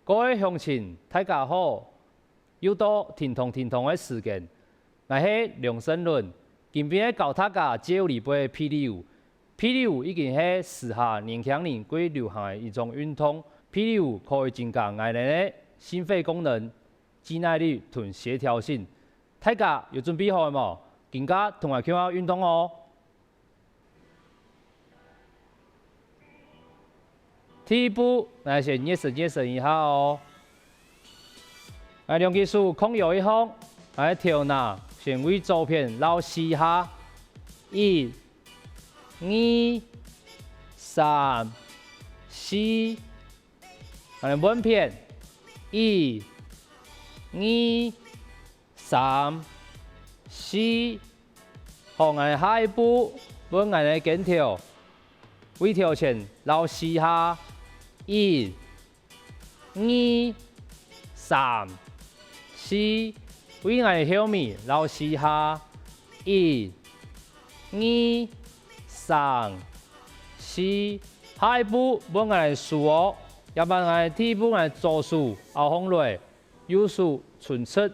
各位乡亲，大家好！又到天同的时间，我是梁生伦。今边教大家接力杯霹雳舞。霹雳舞已经是时下年轻人最流行的一种运动。霹雳舞可以增加我们的心肺功能、肌耐力同协调性。大家有准备好了冇？更加同我看下运动哦！第一步，我先热身一下哦。两只手控右一方，跳拿先为左片绕4下，1、2、3、4，稳片，1、2、3、4。好，下一步，稳跟跳，为跳前绕4下。1、2、3、4，为后面绕4下。1、2、3、4。下一步要数哦，要不然第一步左手后方落，右手伸出，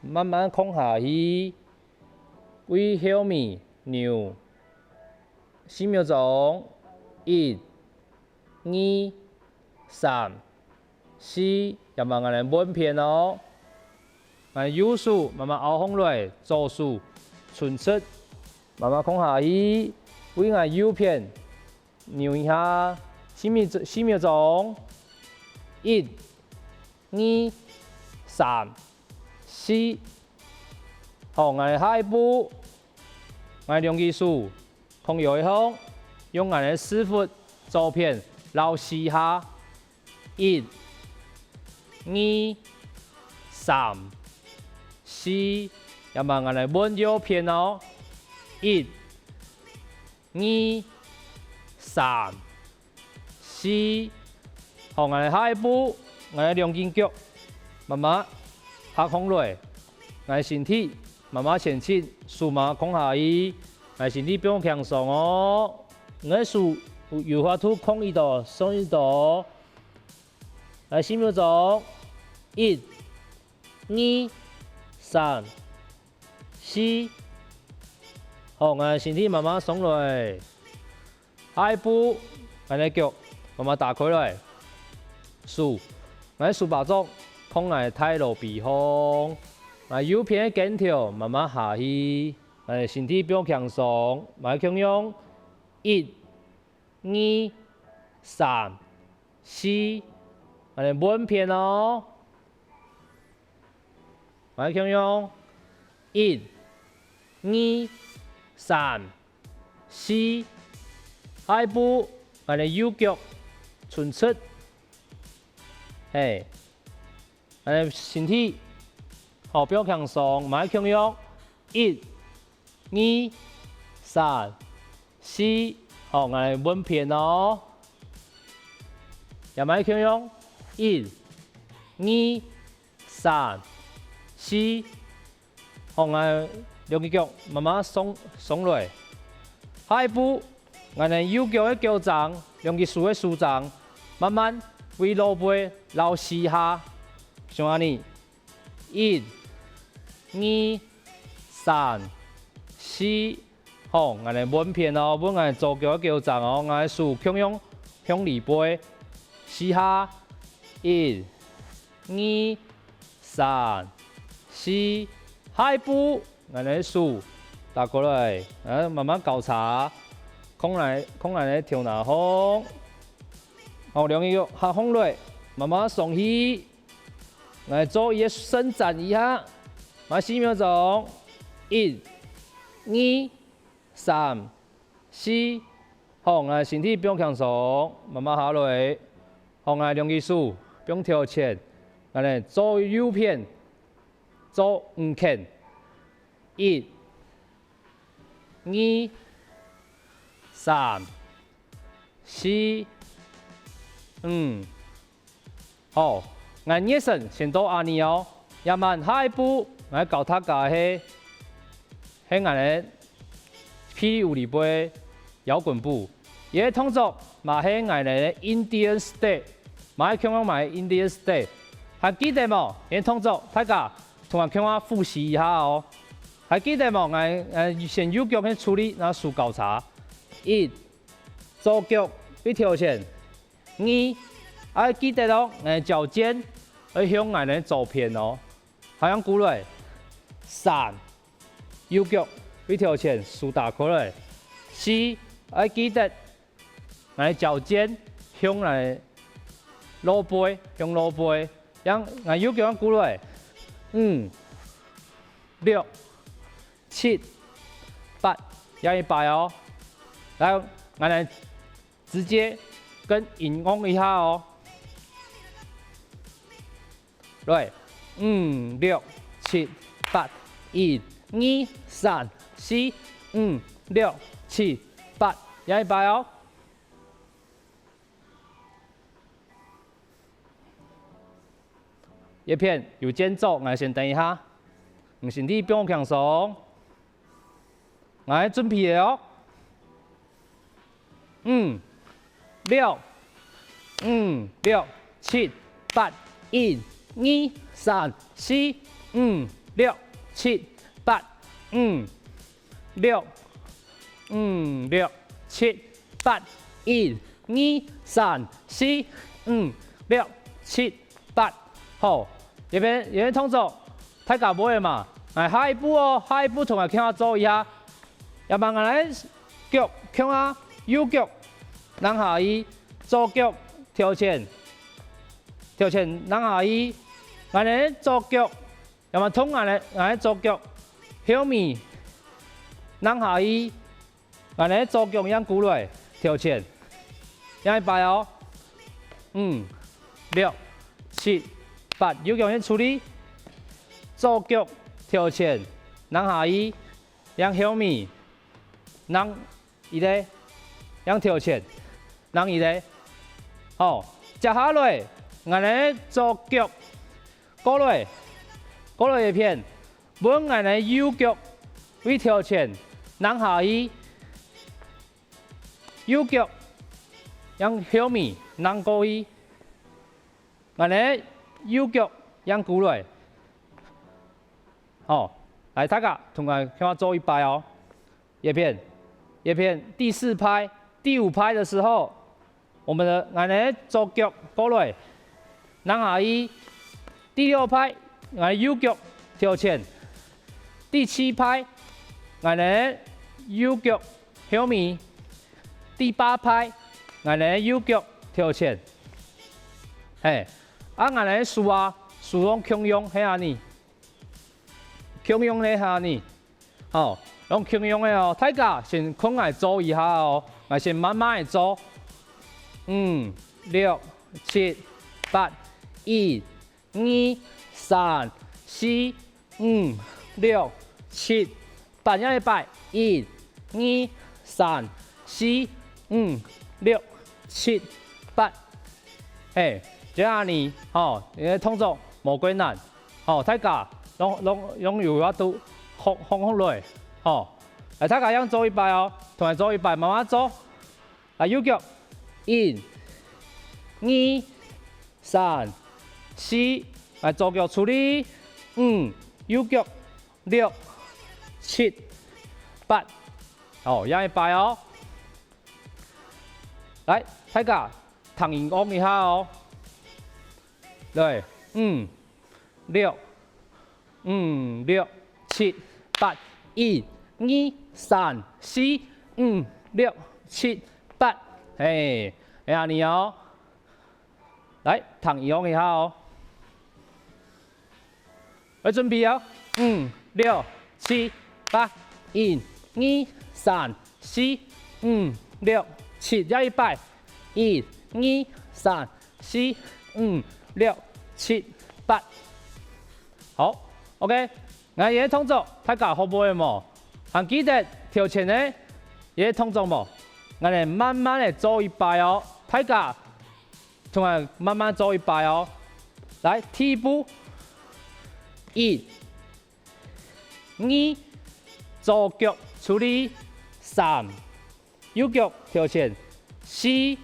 慢慢空下去，为后面扭4秒钟。1、2、3、4，要慢慢稳片哦。右手慢慢后方落，左手伸出，慢慢空下去，为右片扭一下4秒钟。1、2、3、4。好，下一步，两只手控右一方，用4幅左片绕4下。1、2、3、4，要慢慢稳右片哦。1、2、3、4。好，下一步，两只脚慢慢下空落，身体慢慢前进，手慢慢空下去，身体不用强壮哦。手有法度空一度，松一度。4秒钟。1、2、3、4。好，身体慢慢松落。下一步，脚慢慢打开来。手把掌控太落鼻方。右边跟跳慢慢下去。身体不用强壮，强用。1、2、3、4。稳片哦，强用。1、2、3、4。下一步，右脚伸出，身体好不要强壮，强用。1、2、3、4。好，稳片哦，也强用。1、2、3、4。好，两只脚慢慢松落。下一步，右脚的脚掌，两只手的手掌，慢慢为路背绕4下，像安尼。1、2、3、4。好，稳片哦，稳左脚的脚掌哦，手强用向里背4下。1、2、3、4。下一步，手打过来，慢慢交叉，空来跳拿风。好，两只脚下放落，慢慢松起，做一个伸展一下，4秒钟。1、2、3、4。好，身体不用强壮，慢慢下落。好，两只手不用跳前，左右片，左5片。1、2、3、4。好，热身先到安尼哦。要慢下一步，教大家是霹雳舞里边摇滚步，伊个动作嘛是Indian step。买香港买 Indian step，还记得无？连动作，大家同学跟我复习一下哦。还记得无？先右脚先处理，然后数交叉。一，左脚去挑前。二，记得咯，脚尖要向的左边哦，好像鼓来。三，右脚去挑前，数打开来。四，记得，脚尖向落背，向落背。右脚鼓来。5、6、7、8，要一百哦。来，来直接跟引弓一下哦。来，5、6、7、8、1、2、3、4、5、6、7、8，要一百哦。叶片有间奏，我先等一下，身体不用放松，我准备了哦。5、6、6、7、8、1、2、3、4、5、6、7、8、6、6、7、8、1、2、3、4、5、6、7、8，好。这边动作太搞不会嘛？下一步哦，下一步同学听我做一下，要不然来脚向啊，右脚让下移，左脚跳前，让下移，左脚，要么通左脚后面，让下移，左脚让鼓来跳前，让一摆哦，5、6、7、8，右脚先处理，左脚跳前，让下移，让后面，让一个，让跳前，让一个，好，接下来，左脚过来一片，本右脚为跳前，让下移，右脚让后面，让过去，右脚让鼓来，好，来大家同学跟我做一摆哦。叶片第4拍、第5拍的时候，我们的左脚过来，让下移。第6拍，右脚跳前。第7拍，右脚后面。第8拍，右脚跳前。嘿。数用强用喺下呢，强用喺下呢，好，用强用的哦，大家先空来做一下哦，先慢慢的做，5、6、7、8、1、2、3、4、5、6、7、8，样一摆，1、2、3、4、5、6、7、8，嘿。这样呢，动作无几难，大家用有法度放落，大家样做一摆哦，同埋做一摆，慢慢做。右脚1、2、3、4，左脚处理，5，右脚6、7、8，样一摆哦。来，大家躺引弓一下哦。对，5、6、7、8、1、2、3、4、5、6、7、8，嘿，哎呀你哦，来躺引弓一下哦，来准备哦，5、6、7、8、1、2、3、4、5、6、7，要一摆，1、2、3、4、5、6、7、8，好 ，OK， 那也动作大家好不会冇？还记得跳前的也动作冇？我哋慢慢的做一摆哦，大家同埋慢慢做一摆哦。来，第一步，1、2，左脚处理，3，右脚跳前，4，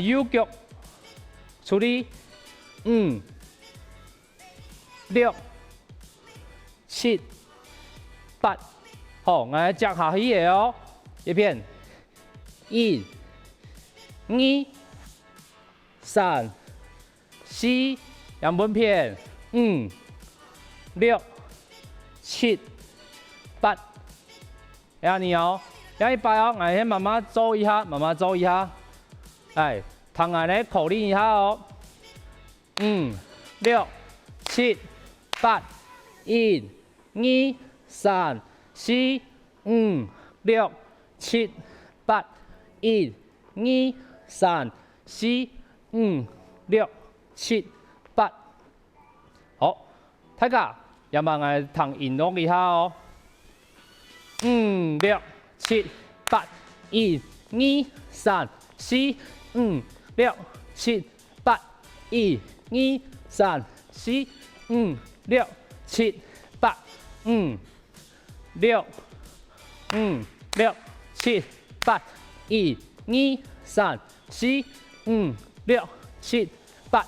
右脚处理。5、6、7、8，好，我来降下去的哦，一片，1、2、3、4，样本片，5、6、7、8，呀你哦，呀100哦，我先慢慢走一下，慢慢走一下，哎，汤下来口令一下哦，5、6、7、8， 1、2、3、4、5、6、7、8， 1、2、3、4、5、6、7、8。好，大家也慢慢汤引落一下哦。5、6、7、8， 1、2、3、4、5、6、7、8， 1、2、3、4、5、6、7、8， 6、6、7、8， 1、2、3、4、5、6、7、8，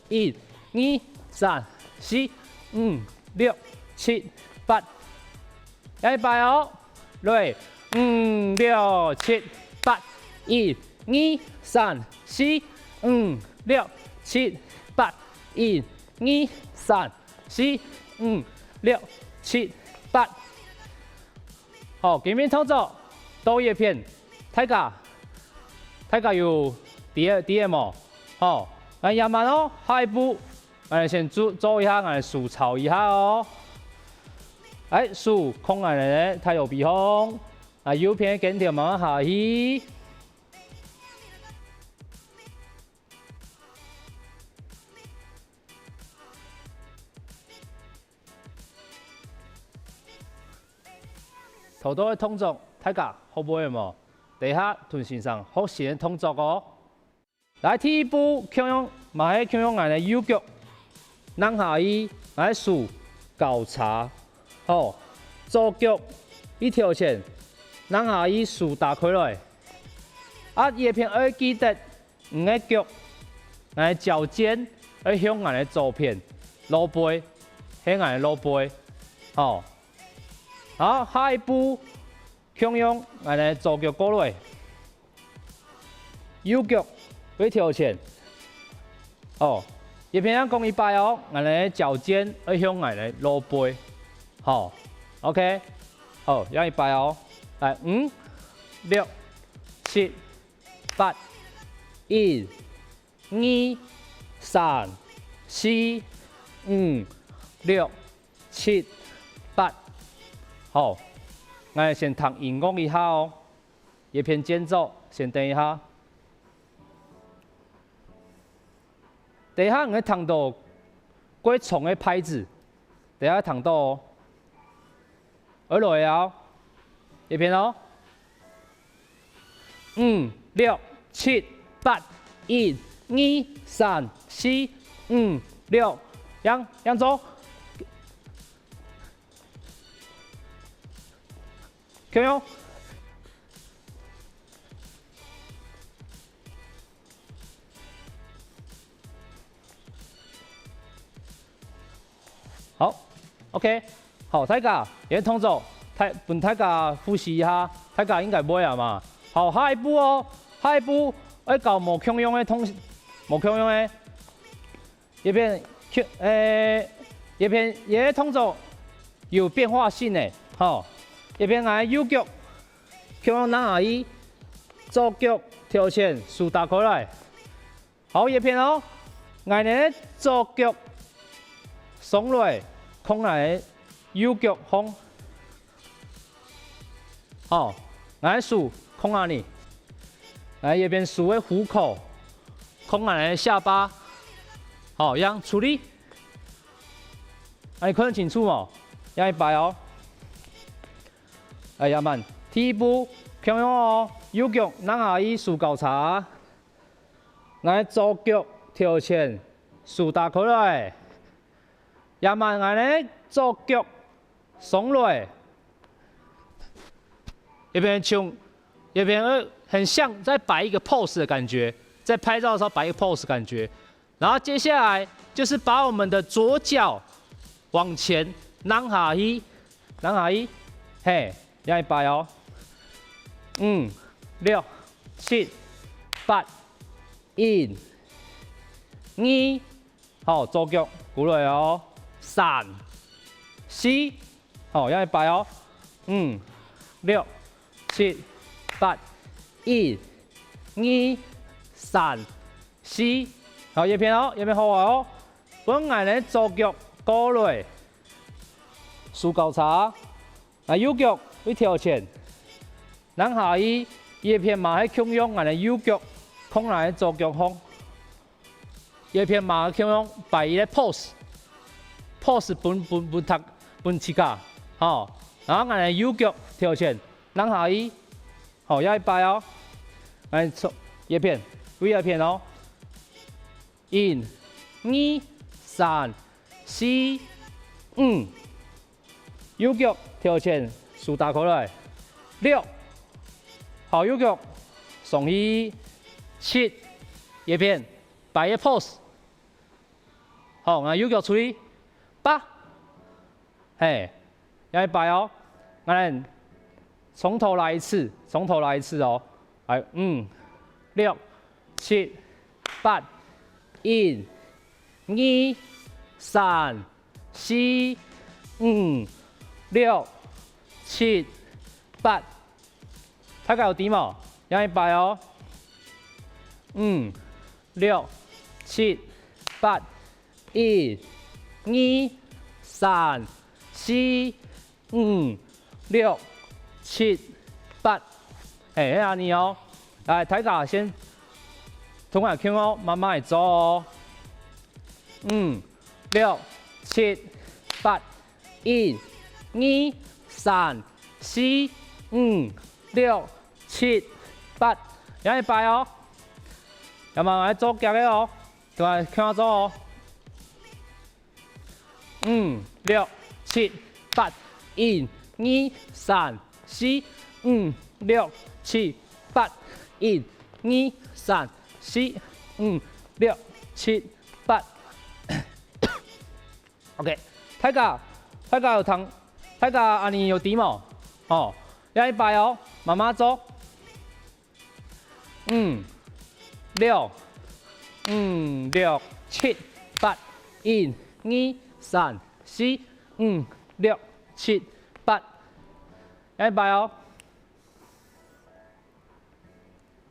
1、2、3、4、5、6、7、8，来100哦，来5、6、7、8， 1、2、3、4、5、6、7、8， 1、2、3、4、5、6、7、8。好，前面操作多叶片，大家有 DM 哦，好，来慢慢哦，下一步，先做一下，数炒一下哦。哎，数空来太有鼻风，右边跟条慢慢下去。头多的动作，大家好不会冇？底下臀身上好线的动作哦。来，第一步，向用马向用的右脚，让下去，来数交叉。好，左脚一条线，让下去数打开来。啊，叶片要记得，你的脚，来脚尖要向我的左边，露背，向我的露背。好。好，下一步，向用我的左脚过来，右脚一条线。哦，叶片要讲100哦，我的脚尖要向我的露背。好 ，OK， 好，要100哦。来，5、6、7、8， 1、2、3、4、5、6、7、8。好，我先弹音乐一下哦，叶片间奏，先等一下。等一下，我弹到过重的拍子，等一下弹到哦。而落哦，叶片哦。5、6、7、8， 1、2、3、4、5、6，扬走。向用。好 ，OK， 好，大家，也同做，本大家复习一下，大家应该会啊嘛。好，下一步哦，下一步要搞无向用的无向用的，叶片叶片也同做有变化性的，好。叶片来右脚，向用拿下去，左脚跳线，竖打开来。好，叶片哦，我呢左脚松落，空来右脚空。好，来竖空哪里？来叶片竖的虎口，空来下巴。好，样处理。你看得清楚冇？样100哦。哎呀慢，第一步，向用哦，右脚拿下去竖交叉，来左脚跳前竖打开来，也慢呢左脚松落，一边像一边很像在摆一个 pose 的感觉，在拍照的时候摆一个 pose 感觉，然后接下来就是把我们的左脚往前扔下去，扔下去，嘿，要摆哦。5、6、7、8、1、2，好，左腳鼓落來哦。3、4，好，要擺哦。5、6、7、8、1、2、3、4，好，葉片哦，葉片好啊哦。本來咧左腳鼓落，豎交叉，啊右腳會跳前。 咱下伊葉片嘛喺強用，俺哋右腳控來左腳控，葉片嘛強用擺伊咧 pose 本起架，吼，然後俺哋右腳跳前，咱下伊，好要擺哦，俺從葉片為葉片哦，1、2、3、4、5，右腳跳前，豎打過來，6。 好右腳送去7，葉片擺個 pose， 好，我右腳出去8，嘿，要擺哦，我哋從頭來一次哦，來5、6、7、8、1、2、3、4、5、6、7、8。 大概有點冇？要擺哦。5、6、7、8、1、2、3、4、5、6、7、8。哎，阿你哦，來，大家先同我傾哦，慢慢嚟做哦。5、6、7、8、1、2、3、4、5、6、7、8，要擺哦，要慢慢做夾嘅哦，同埋聽我做哦。5、6、7、8、1、2、3、4、5、6、7、8、1、2、3、4、5、6、7、8。OK， 大家有聽，大家阿你有點冇？哦，要擺哦。 慢慢做，5、6、7、8、1、2、3、4、5、6、7、8，來擺哦。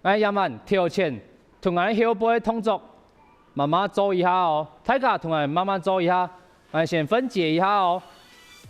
來，要慢跳前，同俺後背動作，慢慢做一下哦。大家同俺慢慢做一下，來先分解一下哦。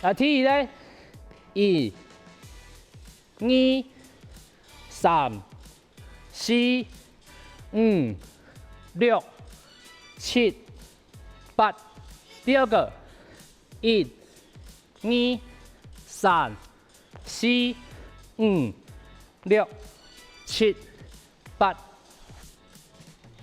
來，第一咧，1、2、3、4、5、6、7、8。第二個，1、2、3、4、5、6、7、8。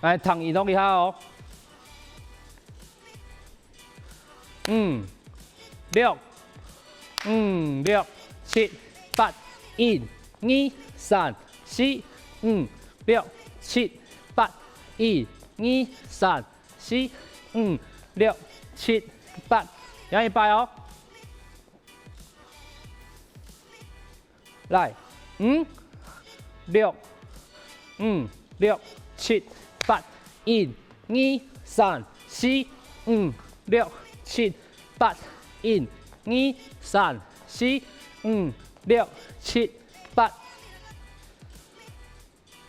來，躺移動一下哦。6、7、8、1、2、3、4、5、6、7、8、1、2、3、4、5、6、7、8，要擺哦。來，5、6、7、8、1、2、3、4、5、6、7、8、1、2、3、4、5、6、7、8。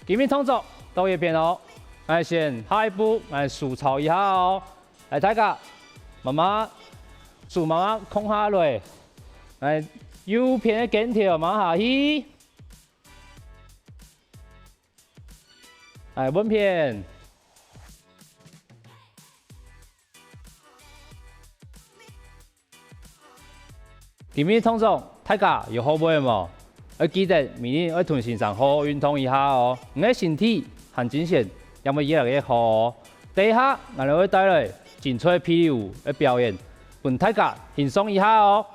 前面動作到一邊哦，來先下一步來數操一下哦，來大家慢慢數慢慢空下來，來右邊嘅緊條慢下去，來穩片，前面動作大家有好背冇？ 要記得明年要同先生好好運動一下哦，你嘅身體和精神有冇越來越好哦？第一下我哋會帶來精彩霹靂舞嘅表演，俾大家欣賞一下哦。